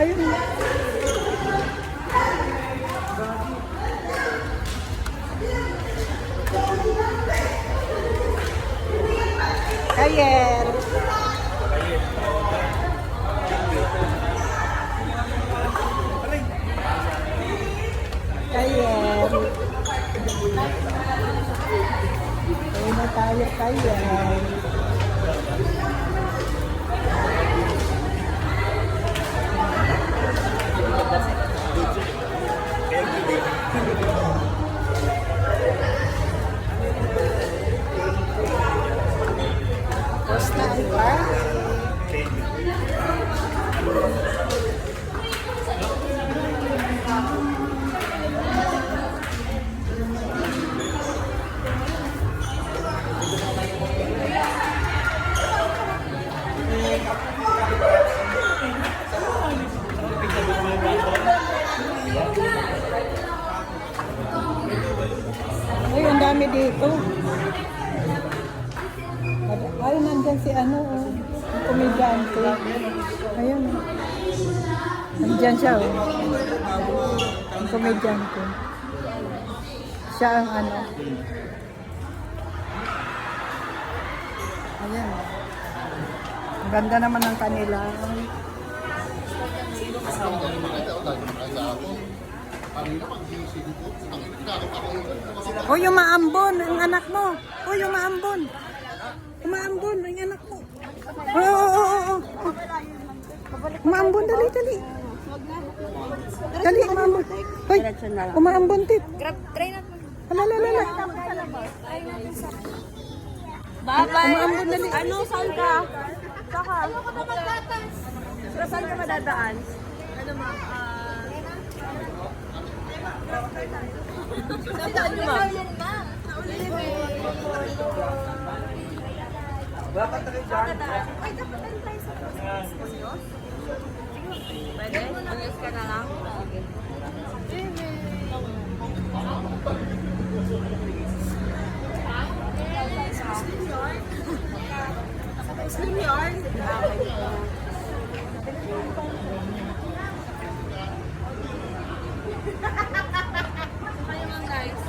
Ayun. Kayer. Kayer. Ayun na tayo, Kayer. Tapos na ang park. Ay, ang dami dito. Ay, nandyan si ano, oh, ang komedyante. Ayun. Nandyan siya, oh. Ang komedyante. Siya ang ano. Ayan. Ang ganda naman ng kanila. O, yung maambon, ang anak mo. O, yung maambon. Umaambon, ang anak mo. Oo. Umaambon, dali. Dali, umaambon. Hoy, umaambon, tit. Grab, try natin. Hala. Bye-bye. Umaambon, dali. Ano, saan ka? Saka. Pero saan ka madadaan? Ano ma? Saan nyo ma? Dapat tayo dyan. Ay, dapat tayo sa process. Pwede? Ayos ka na lang? Okay. Slim yarn? Kayo mga guys.